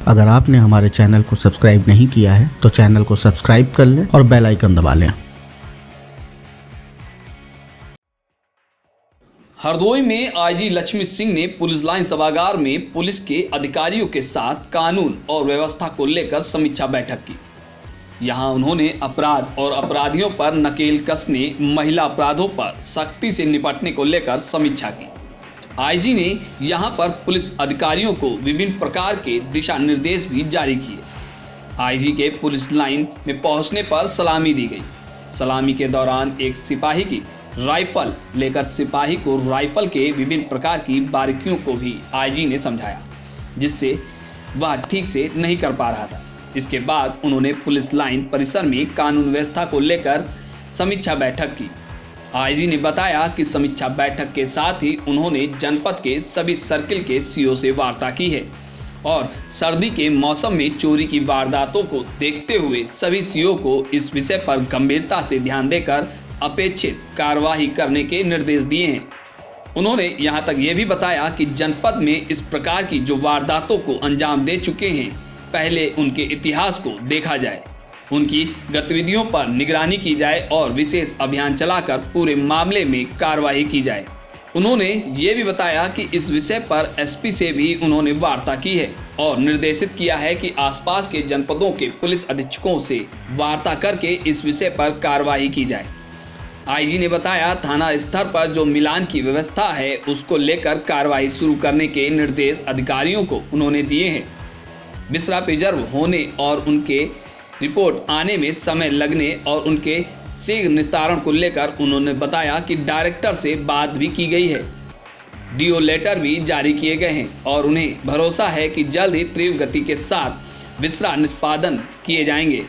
अगर आपने हमारे चैनल को सब्सक्राइब नहीं किया है तो चैनल को सब्सक्राइब कर लें और बेल आइकन दबा लें। हरदोई में आईजी लक्ष्मी सिंह ने पुलिस लाइन सभागार में पुलिस के अधिकारियों के साथ कानून और व्यवस्था को लेकर समीक्षा बैठक की। यहां उन्होंने अपराध और अपराधियों पर नकेल कसने, महिला अपराधों पर सख्ती से निपटने को लेकर समीक्षा की। आईजी ने यहां पर पुलिस अधिकारियों को विभिन्न प्रकार के दिशा निर्देश भी जारी किए। आईजी के पुलिस लाइन में पहुंचने पर सलामी दी गई। सलामी के दौरान एक सिपाही की राइफल लेकर सिपाही को राइफल के विभिन्न प्रकार की बारीकियों को भी आईजी ने समझाया, जिससे वह ठीक से नहीं कर पा रहा था। इसके बाद उन्होंने पुलिस लाइन परिसर में कानून व्यवस्था को लेकर समीक्षा बैठक की। आईजी ने बताया कि समीक्षा बैठक के साथ ही उन्होंने जनपद के सभी सर्किल के सीओ से वार्ता की है और सर्दी के मौसम में चोरी की वारदातों को देखते हुए सभी सीओ को इस विषय पर गंभीरता से ध्यान देकर अपेक्षित कार्रवाई करने के निर्देश दिए हैं। उन्होंने यहां तक ये भी बताया कि जनपद में इस प्रकार की जो वारदातों को अंजाम दे चुके हैं, पहले उनके इतिहास को देखा जाए, उनकी गतिविधियों पर निगरानी की जाए और विशेष अभियान चलाकर पूरे मामले में कार्रवाई की जाए। उन्होंने ये भी बताया कि इस विषय पर एसपी से भी उन्होंने वार्ता की है और निर्देशित किया है कि आसपास के जनपदों के पुलिस अधीक्षकों से वार्ता करके इस विषय पर कार्रवाई की जाए। आईजी ने बताया थाना स्तर पर जो मिलान की व्यवस्था है उसको लेकर कार्रवाई शुरू करने के निर्देश अधिकारियों को उन्होंने दिए हैं। बिसरा प्रिजर्व होने और उनके रिपोर्ट आने में समय लगने और उनके शीघ्र निस्तारण को लेकर उन्होंने बताया कि डायरेक्टर से बात भी की गई है, डीओ लेटर भी जारी किए गए हैं और उन्हें भरोसा है कि जल्द ही तीव्र गति के साथ बिसरा निष्पादन किए जाएंगे।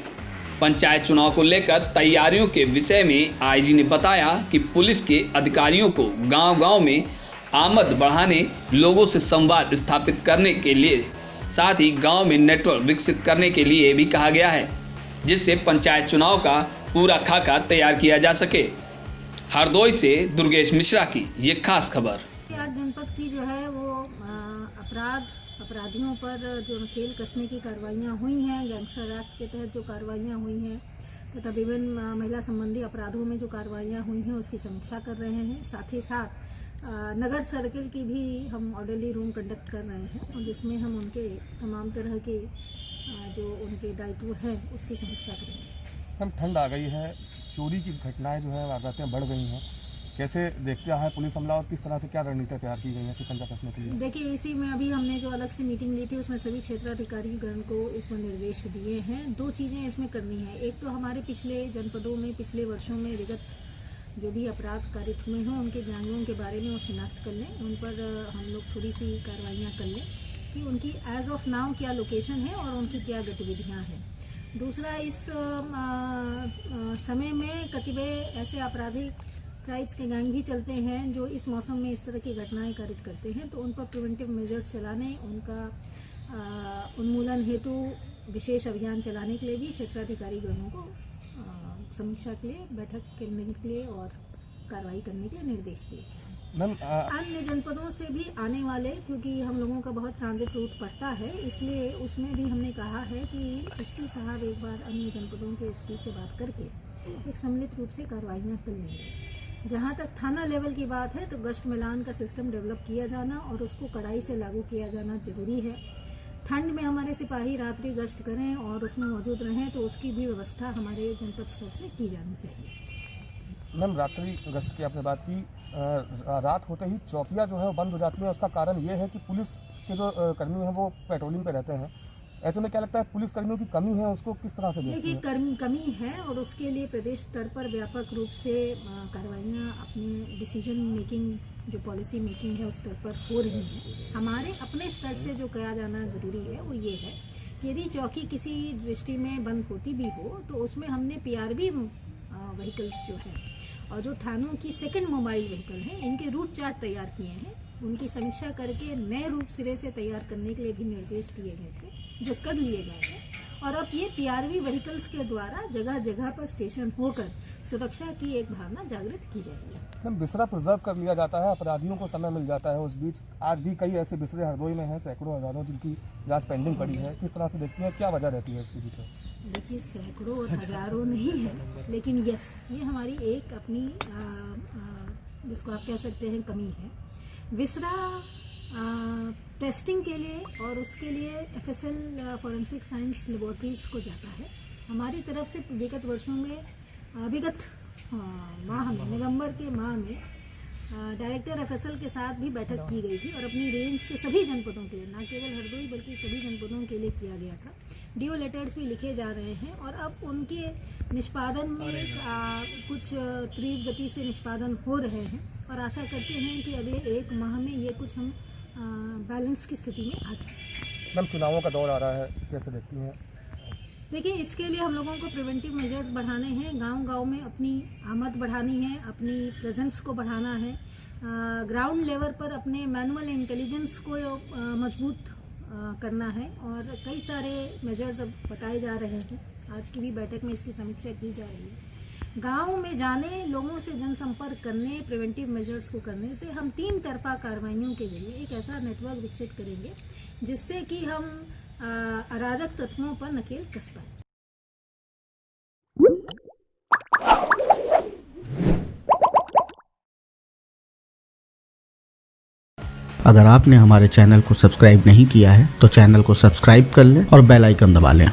पंचायत चुनाव को लेकर तैयारियों के विषय में आईजी ने बताया कि पुलिस के अधिकारियों को गांव-गांव में आमद बढ़ाने, लोगों से संवाद स्थापित करने के लिए साथ ही गांव में नेटवर्क विकसित करने के लिए भी कहा गया है, जिससे पंचायत चुनाव का पूरा खाका तैयार किया जा सके। हरदोई से दुर्गेश मिश्रा की ये खास खबर। आज जनपद की जो है वो अपराधियों पर जो नकेल कसने की कार्रवाइयाँ हुई हैं, गैंगस्टर एक्ट के तहत जो कार्रवाइयाँ हुई हैं तथा विभिन्न महिला संबंधी अपराधों में जो कार्रवाइयाँ हुई हैं उसकी समीक्षा कर रहे हैं। साथ ही साथ नगर सर्किल की भी हम ऑर्डरली रूम कंडक्ट कर रहे हैं और जिसमें हम उनके तमाम तरह के जो उनके दायित्व हैं उसकी समीक्षा करेंगे। हम ठंड आ गई है, चोरी की घटनाएं जो है वारदातें बढ़ गई हैं, कैसे देखते हैं पुलिस अमला और किस तरह से क्या रणनीति तैयार की गई है शिकंजा कसने के लिए? देखिए, इसी में अभी हमने जो अलग से मीटिंग ली थी उसमें सभी क्षेत्राधिकारीगण को इसमें निर्देश दिए हैं। दो चीज़ें इसमें करनी है। एक तो हमारे पिछले जनपदों में पिछले वर्षों में विगत जो भी अपराध कारित हुए हों उनके गैंगों के बारे में वो शिनाख्त कर लें, उन पर हम लोग थोड़ी सी कार्रवाइयाँ कर लें कि उनकी एज ऑफ नाउ क्या लोकेशन है और उनकी क्या गतिविधियाँ हैं। दूसरा, इस समय में कतिपय ऐसे आपराधिक ट्राइब्स के गैंग भी चलते हैं जो इस मौसम में इस तरह की घटनाएं कारित करते हैं, तो उन पर प्रिवेंटिव मेजर्स चलाने, उनका उन्मूलन हेतु विशेष अभियान चलाने के लिए भी क्षेत्राधिकारीगणों को समीक्षा के लिए, बैठक करने के लिए और कार्रवाई करने के लिए निर्देश दिए हैं। अन्य जनपदों से भी आने वाले, क्योंकि हम लोगों का बहुत ट्रांजिट रूट पड़ता है, इसलिए उसमें भी हमने कहा है कि एसपी साहब एक बार अन्य जनपदों के एसपी से बात करके एक सम्मिलित रूप से कार्रवाइयाँ कर लेंगे। जहाँ तक थाना लेवल की बात है तो गश्त मिलान का सिस्टम डेवलप किया जाना और उसको कड़ाई से लागू किया जाना जरूरी है। ठंड में हमारे सिपाही रात्रि गश्त करें और उसमें मौजूद रहें तो उसकी भी व्यवस्था हमारे जनपद स्तर से की जानी चाहिए। मैम, रात्रि गश्त की आपने बात की, रात होते ही चौकियाँ जो है वो बंद हो जाती हैं। उसका कारण ये है कि पुलिस के जो कर्मी हैं वो पेट्रोलिंग पे रहते हैं। ऐसे में क्या लगता है पुलिस कर्मियों की कमी है, उसको किस तरह से देखते हैं? देखिए, कमी है और उसके लिए प्रदेश स्तर पर व्यापक रूप से कार्रवाइयाँ अपने डिसीजन मेकिंग जो पॉलिसी मेकिंग है उस स्तर पर हो रही है। हमारे अपने स्तर से जो किया जाना जरूरी है वो ये है कि यदि चौकी किसी दृष्टि में बंद होती भी हो तो उसमें हमने पीआरबी व्हीकल्स जो है और जो थानों की सेकंड मोबाइल व्हीकल हैं इनके रूट चार्ट तैयार किए हैं। उनकी समीक्षा करके नए रूप सिरे से तैयार करने के लिए भी निर्देश दिए गए थे, जो कर लिए गए हैं। और अब ये पीआरवी व्हीकल्स के द्वारा जगह जगह पर स्टेशन होकर सुरक्षा की एक भावना जागृत की जाएगी। मैम, बिसरा प्रिजर्व कर लिया जाता है, अपराधियों को समय मिल जाता है, उस बीच आज भी कई ऐसे बिसरे हरदोई में हैं, सैकड़ों हजारों जिनकी जांच पेंडिंग पड़ी है, किस तरह से देखती हैं, क्या वजह रहती है इसके पीछे? देखिए, सैकड़ों और हजारों नहीं है, लेकिन यस, ये हमारी एक अपनी जिसको आप कह सकते हैं कमी है। विसरा टेस्टिंग के लिए और उसके लिए FSL फॉरेंसिक साइंस लेबोरेटरीज को जाता है। हमारी तरफ से विगत वर्षों में विगत माह में, नवंबर के माह में डायरेक्टर FSL के साथ भी बैठक की गई थी और अपनी रेंज के सभी जनपदों के लिए, न केवल हरदोई बल्कि सभी जनपदों के लिए किया गया था। DO लेटर्स भी लिखे जा रहे हैं और अब उनके निष्पादन में कुछ तीव्र गति से निष्पादन हो रहे हैं और आशा करते हैं कि अगले एक माह में ये कुछ हम बैलेंस की स्थिति में आ जाए। मैम, चुनावों का दौर आ रहा है, कैसे देखती हैं? देखिए, इसके लिए हम लोगों को प्रिवेंटिव मेजर्स बढ़ाने हैं, गांव-गांव में अपनी आमद बढ़ानी है, अपनी प्रेजेंस को बढ़ाना है, ग्राउंड लेवल पर अपने मैनुअल इंटेलिजेंस को मजबूत करना है और कई सारे मेजर्स अब बताए जा रहे हैं। आज की भी बैठक में इसकी समीक्षा की जा रही है। गांव में जाने, लोगों से जनसंपर्क करने, प्रिवेंटिव मेजर्स को करने से हम 3 तरफा कार्रवाइयों के जरिए एक ऐसा नेटवर्क विकसित करेंगे जिससे कि हम अराजक तत्वों पर नकेल कस पाए। अगर आपने हमारे चैनल को सब्सक्राइब नहीं किया है तो चैनल को सब्सक्राइब कर लें और बेल आइकन दबा लें।